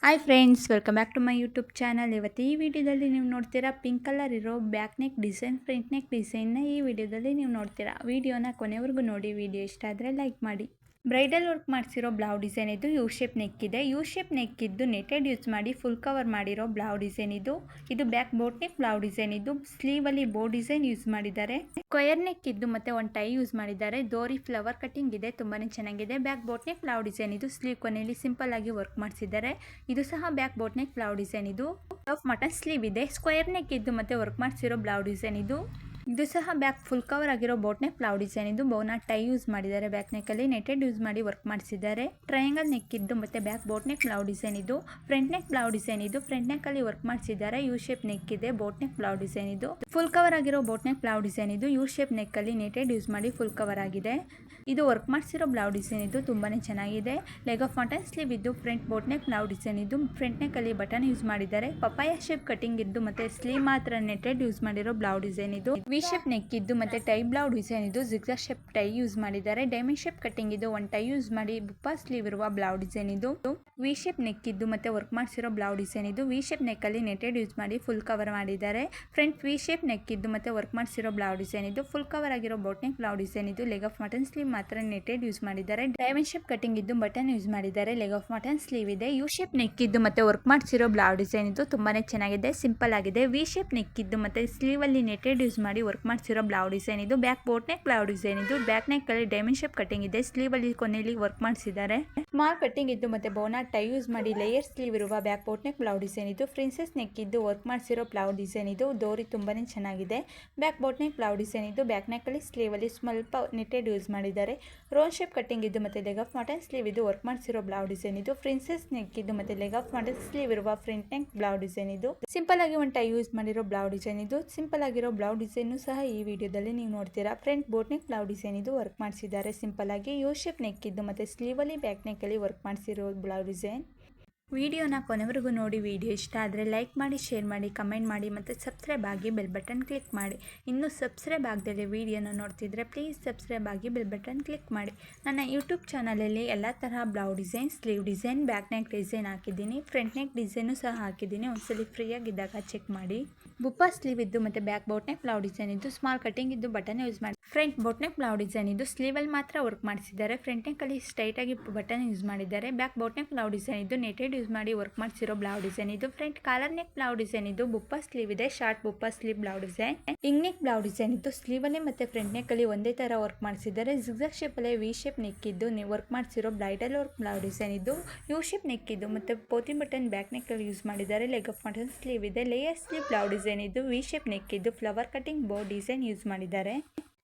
Hi friends, welcome back to my YouTube channel. ಇವತ್ತು ಈ ವಿಡಿಯೋದಲ್ಲಿ ನೀವು ನೋಡ್ತೀರಾ ಪಿಂಕ್ ಕಲರ್ ಇರೋ back neck design, front neck ಡಿಸೈನ್ನ ಈ ವಿಡಿಯೋದಲ್ಲಿ ನೀವು ನೋಡ್ತೀರಾ. ವಿಡಿಯೋನ ಕೊನೆವರೆಗೂ ನೋಡಿ. ವಿಡಿಯೋ ಇಷ್ಟ ಆದರೆ ಲೈಕ್ ಮಾಡಿ. ಬ್ರೈಡಲ್ ವರ್ಕ್ ಮಾಡಿಸಿರೋ ಬ್ಲೌಸ್ ಡಿಸೈನ್ ಇದು. ಯು ಶೇಪ್ ನೆಕ್ ಇದೆ. ಯು ಶೇಪ್ ನೆಕ್ ಇದ್ದು ನೆಟೆಡ್ ಯೂಸ್ ಮಾಡಿ ಫುಲ್ ಕವರ್ ಮಾಡಿರೋ ಬ್ಲೌಸ್ ಡಿಸೈನ್ ಇದು. ಇದು back boat neck blouse design ಇದು. ಸ್ಲೀವ್ ಅಲ್ಲಿ ಬೋ ಡಿಸೈನ್ ಯೂಸ್ ಮಾಡಿದ್ದಾರೆ. ಸ್ಕ್ವೇರ್ ನೆಕ್ ಇದ್ದು ಮತ್ತೆ ಒಂದು ಟೈ ಯೂಸ್ ಮಾಡಿದ್ದಾರೆ. ಡೋರಿ ಫ್ಲವರ್ ಕಟಿಂಗ್ ಇದೆ, ತುಂಬಾನೇ ಚೆನ್ನಾಗಿದೆ. Back boat neck blouse design ಇದು. ಸ್ಲೀವ್ ಕೊನೆಯಲ್ಲಿ ಸಿಂಪಲ್ ಆಗಿ ವರ್ಕ್ ಮಾಡಿಸಿದ್ದಾರೆ. ಇದು ಸಹ back boat neck blouse design ಇದು. ಆಫ್ ಮಟನ್ ಸ್ಲೀವ್ ಇದೆ. ಸ್ಕ್ವೇರ್ ನೆಕ್ ಇದ್ದು ಮತ್ತೆ ವರ್ಕ್ ಮಾಡಿಸಿರೋ ಬ್ಲೌಸ್ ಡಿಸೈನ್ ಇದು. ಇದು ಸಹ ಬ್ಯಾಕ್ ಫುಲ್ ಕವರ್ ಆಗಿರೋ ಬೋಟ್ ನೆಕ್ ಬ್ಲೌಸ್ ಡಿಸೈನ್ ಇದು. ಬೋನ ಟೈ ಯೂಸ್ ಮಾಡಿದ್ದಾರೆ. ಬ್ಯಾಕ್ ನೆಕ್ ಅಲ್ಲಿ ನೆಟೆಡ್ ಯೂಸ್ ಮಾಡಿ ವರ್ಕ್ ಮಾಡಿಸಿದ್ದಾರೆ. ಟ್ರಯಾಂಗಲ್ ನೆಕ್ ಇದ್ದು ಮತ್ತೆ back boat neck blouse design ಇದು. ಫ್ರಂಟ್ ನೆಕ್ ಬ್ಲೌಸ್ ಡಿಸೈನ್ ಇದು. ಫ್ರಂಟ್ ನೆಕ್ ಅಲ್ಲಿ ವರ್ಕ್ ಮಾಡಿಸಿದ್ದಾರೆ. ಯು ಶೇಪ್ ನೆಕ್ ಇದೆ. ಬೋಟ್ ನೆಕ್ ಬ್ಲೌಸ್ ಡಿಸೈನ್ ಇದು. ಫುಲ್ ಕವರ್ ಆಗಿರೋ ಬೋಟ್ ನೆಕ್ ಬ್ಲೌಸ್ ಡಿಸೈನ್ ಇದು. ಯು ಶೇಪ್ ನೆಕ್ ಅಲ್ಲಿ ನೆಟೆಡ್ ಯೂಸ್ ಮಾಡಿ ಫುಲ್ ಕವರ್ ಆಗಿದೆ. ಇದು ವರ್ಕ್ ಮಾಡಿಸಿರೋ ಬ್ಲೌಸ್ ಡಿಸೈನ್ ಇದು. ತುಂಬಾನೇ ಚೆನ್ನಾಗಿದೆ. ಲೆಗ್ ಆಫ್ ಮಟನ್ ಸ್ಲೀವ್ ಇದ್ದು front boat neck blouse design ಇದು. ಫ್ರಂಟ್ ನೆಕ್ ಅಲ್ಲಿ ಬಟನ್ ಯೂಸ್ ಮಾಡಿದ್ದಾರೆ. ಪಪಾಯ ಶೇಪ್ ಕಟಿಂಗ್ ಇದ್ದು ಮತ್ತೆ ಸ್ಲೀವ್ ಮಾತ್ರ ನೆಟೆಡ್ ಯೂಸ್ ಮಾಡಿರೋ ಬ್ಲೌಸ್ ಡಿಸೈನ್ ಇದು. ವಿ ಶೇಪ್ ನೆಕ್ ಇದ್ದು ಮತ್ತೆ ಟೈ ಬ್ಲೌಸ್ ಡಿಸೈನ್ ಇದು. ಜಿಗ್ಜಾಗ್ ಶೇಪ್ ಟೈ ಯೂಸ್ ಮಾಡಿದ್ದಾರೆ. ಡೈಮಂಡ್ ಶೇಪ್ ಕಟಿಂಗ್ ಇದು. ಒಂದು ಟೈ ಯೂಸ್ ಮಾಡಿ ಬುಪ್ಪ ಸ್ಲೀವ್ ಇರುವ ಬ್ಲೌಸ್ ಡಿಸೈನ್ ಇದು. ವಿ ಶೇಪ್ ನೆಕ್ ಇದ್ದು ಮತ್ತೆ ವರ್ಕ್ ಮಾಡಿಸಿರೋ ಬ್ಲೌಸ್ ಡಿಸೈನ್ ಇದು. ವಿ ಶೇಪ್ ನೆಕ್ ಅಲ್ಲಿ ನೆಟೆಡ್ ಯೂಸ್ ಮಾಡಿ ಫುಲ್ ಕವರ್ ಮಾಡಿದ್ದಾರೆ. ಫ್ರಂಟ್ ವಿ ಶೇಪ್ ನೆಕ್ ಇದ್ದು ಮತ್ತೆ ವರ್ಕ್ ಮಾಡಿಸಿರೋ ಬ್ಲೌಸ್ ಡಿಸೈನ್ ಇದು. ಫುಲ್ ಕವರ್ ಆಗಿರೋ ಬೋಟ್ ನೆಕ್ ಬ್ಲೌಸ್ ಡಿಸೈನ್ ಇದು. ಲೆಗ್ ಆಫ್ ಮಟನ್ ಸ್ಲೀವ್ ಮಾತ್ರ ನೆಟೆಡ್ ಯೂಸ್ ಮಾಡಿದ್ದಾರೆ. ಡೈಮಂಡ್ ಶೇಪ್ ಕಟಿಂಗ್ ಇದ್ದು ಬಟನ್ ಯೂಸ್ ಮಾಡಿದ್ದಾರೆ. ಲೆಗ್ ಆಫ್ ಮಟನ್ ಸ್ಲೀವ್ ಇದೆ. ಯು ಶೇಪ್ ನೆಕ್ ಇದ್ದು ಮತ್ತೆ ವರ್ಕ್ ಮಾಡಿಸಿರೋ ಬ್ಲೌಸ್ ಡಿಸೈನ್ ಇದು. ತುಂಬಾನೇ ಚೆನ್ನಾಗಿದೆ, ಸಿಂಪಲ್ ಆಗಿದೆ. ವಿ ಶೇಪ್ ನೆಕ್ ಇದ್ದು ಮತ್ತೆ ಸ್ಲೀವ್ ಅಲ್ಲಿ ನೆಟೆಡ್ ಯೂಸ್ ಮಾಡಿ ವರ್ಕ್ ಮಾಡಿಸಿರೋ ಬ್ಲೌಸ್ ಡಿಸೈನ್ ಇದು. Back boat neck blouse design ಇದು. ಬ್ಯಾಕ್ ನೆಕ್ ಅಲ್ಲಿ ಡೈಮಂಡ್ ಶೇಪ್ ಕಟಿಂಗ್ ಇದೆ. ಸ್ಲೀವ್ ಅಲ್ಲಿ ಕೊನೆಯಲ್ಲಿ ವರ್ಕ್ ಮಾಡಿಸಿದ್ದಾರೆ. ಸ್ಮಾಲ್ ಕಟಿಂಗ್ ಇದ್ದು ಮತ್ತೆ ಬೋನಾ ಟೈ ಯೂಸ್ ಮಾಡಿ ಲೇಯರ್ ಸ್ಲೀವ್ ಇರುವ back boat neck blouse design ಇದು. ಪ್ರಿನ್ಸೆಸ್ ನೆಕ್ ಇದ್ದು ವರ್ಕ್ ಮಾಡಿಸಿರೋ ಬ್ಲೌಸ್ ಡಿಸೈನ್ ಇದು. ಡೋರಿ ತುಂಬಾನೇ ಚೆನ್ನಾಗಿದೆ. Back boat neck blouse design ಇದು. ಬ್ಯಾಕ್ ನೆಕ್ ಅಲ್ಲಿ ಸ್ಲೀವ್ ಅಲ್ಲಿ ಸ್ವಲ್ಪ ನೆಟೆಡ್ ಯೂಸ್ ಮಾಡಿದ್ದಾರೆ. ರೋಲ್ ಶೇಪ್ ಕಟಿಂಗ್ ಇದ್ದು ಮತ್ತೆ ಲೆಗ್ ಆಫ್ ಮಟನ್ ಸ್ಲೀವ್ ಇದು. ವರ್ಕ್ ಮಾಡಿಸಿರೋ ಬ್ಲೌಸ್ ಡಿಸೈನ್ ಇದು. ಪ್ರಿನ್ಸೆಸ್ ನೆಕ್ ಇದ್ದು ಮತ್ತೆ ಲೆಗ್ ಆಫ್ ಮಟನ್ ಸ್ಲೀವ್ ಇರುವ ಫ್ರಂಟ್ ನೆಕ್ ಬ್ಲೌಸ್ ಡಿಸೈನ್ ಇದು. ಸಿಂಪಲ್ ಆಗಿ ಒಂದು ಟೈ ಯೂಸ್ ಮಾಡಿರೋ ಬ್ಲೌಸ್ ಡಿಸೈನ್ ಇದು. ಸಿಂಪಲ್ ಆಗಿರೋ ಬ್ಲೌಸ್ ಡಿಸೈನ್ ಸಹ ಈ ವಿಡಿಯೋದಲ್ಲಿ ನೀವು ನೋಡ್ತೀರಾ. Front boat neck blouse design ಇದು. ವರ್ಕ್ ಮಾಡಿಸಿದ್ದಾರೆ ಸಿಂಪಲ್ ಆಗಿ. ಯು ಶೇಪ್ ನೆಕ್ ಇದ್ದು ಮತ್ತೆ ಸ್ಲೀವ್ ಅಲ್ಲಿ ಬ್ಯಾಕ್ ನೆಕ್ ಅಲ್ಲಿ ವರ್ಕ್ ಮಾಡಿಸಿರೋ ಬ್ಲೌಸ್ ಡಿಸೈನ್. ವಿಡಿಯೋನ ಕೊನೆವರೆಗೂ ನೋಡಿ. ವಿಡಿಯೋ ಇಷ್ಟ ಆದರೆ ಲೈಕ್ ಮಾಡಿ, ಶೇರ್ ಮಾಡಿ, ಕಮೆಂಟ್ ಮಾಡಿ ಮತ್ತು ಸಬ್ಸ್ಕ್ರೈಬ್ ಆಗಿ ಬೆಲ್ ಬಟನ್ ಕ್ಲಿಕ್ ಮಾಡಿ. ಇನ್ನೂ ಸಬ್ಸ್ಕ್ರೈಬ್ ಆಗದೆ ವಿಡಿಯೋನ ನೋಡ್ತಿದ್ರೆ ಪ್ಲೀಸ್ ಸಬ್ಸ್ಕ್ರೈಬ್ ಆಗಿ ಬೆಲ್ ಬಟನ್ ಕ್ಲಿಕ್ ಮಾಡಿ. ನನ್ನ ಯೂಟ್ಯೂಬ್ ಚಾನಲಲ್ಲಿ ಎಲ್ಲ ತರಹ blouse design, sleeve design, back neck design ಹಾಕಿದ್ದೀನಿ. ಫ್ರಂಟ್ ನೆಕ್ ಡಿಸೈನು ಸಹ ಹಾಕಿದ್ದೀನಿ. ಒಂದ್ಸಲಿ ಫ್ರೀಯಾಗಿದ್ದಾಗ ಚೆಕ್ ಮಾಡಿ. ಬುಪ್ಪ ಸ್ಲೀವ್ ಇದ್ದು ಮತ್ತು back boat neck blouse design ಇದ್ದು. ಸ್ಮಾಲ್ ಕಟಿಂಗ್ ಇದ್ದು ಬಟನ್ ಯೂಸ್ ಮಾಡಿ. Front boat neck blouse design ಇದು. ಸ್ಲೀವಲ್ಲಿ ಮಾತ್ರ ವರ್ಕ್ ಮಾಡಿಸಿದ್ದಾರೆ. ಫ್ರಂಟ್ ನೆಕ್ ಅಲ್ಲಿ ಸ್ಟ್ರೈಟ್ ಆಗಿ ಬಟನ್ ಯೂಸ್ ಮಾಡಿದ್ದಾರೆ. Back boat neck blouse design ಇದು. ನೆಟೆಡ್ ಯೂಸ್ ಮಾಡಿ ವರ್ಕ್ ಮಾಡಿಸಿರೋ ಬ್ಲೌಸ್ ಡಿಸೈನ್ ಇದು. Front collar neck blouse design ಇದು. ಬುಪ್ಪ ಸ್ಲೀವ್ ಇದೆ. Short puff sleeve blouse design. ಇಂಗ್ ನೆಕ್ ಬ್ಲೌಸ್ ಡಿಸೈನ್ ಇದ್ದು. ಸ್ಲೀವ್ ಅಲ್ಲಿ ಮತ್ತೆ ಫ್ರಂಟ್ ನೆಕ್ ಅಲ್ಲಿ ಒಂದೇ ತರ ವರ್ಕ್ ಮಾಡಿಸಿದ್ದಾರೆ. ಜಿಗ್ಜಾಗ್ ಶೇಪ್ ಅಲ್ಲಿ ವಿ ಶೇಪ್ ನೆಕ್ ಇದ್ದು ವರ್ಕ್ ಮಾಡಿಸಿರೋ ಬ್ರೈಡಲ್ ವರ್ಕ್ ಬ್ಲೌಸ್ ಡಿಸೈನ್ ಇದು. ಯು ಶೇಪ್ ನೆಕ್ ಇದ್ದು ಮತ್ತೆ ಪೋತಿ ಬಟನ್ ಬ್ಯಾಕ್ ನೆಕ್ ಅಲ್ಲಿ ಯೂಸ್ ಮಾಡಿದ್ದಾರೆ. ಲೆಗ್ ಆಫ್ ಮಟನ್ ಸ್ಲೀವ್ ಇದೆ. ಲೇಯರ್ ಸ್ಲೀವ್ ಬ್ಲೌಸ್ ಡಿಸೈನ್ ಇದು. ವಿ ಶೇಪ್ ನೆಕ್ ಇದ್ದು flower cutting bow design use ಮಾಡಿದ್ದಾರೆ.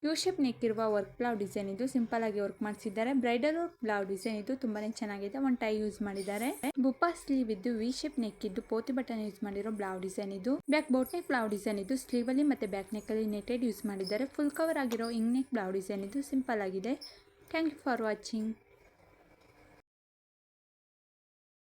ಯು ಶೇಪ್ ನೆಕ್ ಇರುವ ವರ್ಕ್ ಬ್ಲೌಸ್ ಡಿಸೈನ್ ಇದು. ಸಿಂಪಲ್ ಆಗಿ ವರ್ಕ್ ಮಾಡಿಸಿದ್ದಾರೆ. ಬ್ರೈಡಲ್ ವರ್ಕ್ ಬ್ಲೌಸ್ ಡಿಸೈನ್ ಇದು. ತುಂಬಾನೇ ಚೆನ್ನಾಗಿದೆ. ಒಂದು ಟೈ ಯೂಸ್ ಮಾಡಿದ್ದಾರೆ. ಬುಪ್ಪ ಸ್ಲೀವ್ ಇದ್ದು ವಿ ಶೇಪ್ ನೆಕ್ ಇದ್ದು ಪೋತಿ ಬಟನ್ ಯೂಸ್ ಮಾಡಿರೋ ಬ್ಲೌಸ್ ಡಿಸೈನ್ ಇದು. Back boat neck blouse design ಇದು. ಸ್ಲೀವ್ ಅಲ್ಲಿ ಮತ್ತೆ ಬ್ಯಾಕ್ ನೆಕ್ ಅಲ್ಲಿ ನೆಟೆಡ್ ಯೂಸ್ ಮಾಡಿದ್ದಾರೆ. ಫುಲ್ ಕವರ್ ಆಗಿರೋ ಇಂಗ್ ನೆಕ್ ಬ್ಲೌಸ್ ಡಿಸೈನ್ ಇದು. ಸಿಂಪಲ್ ಆಗಿದೆ. Thank you for watching.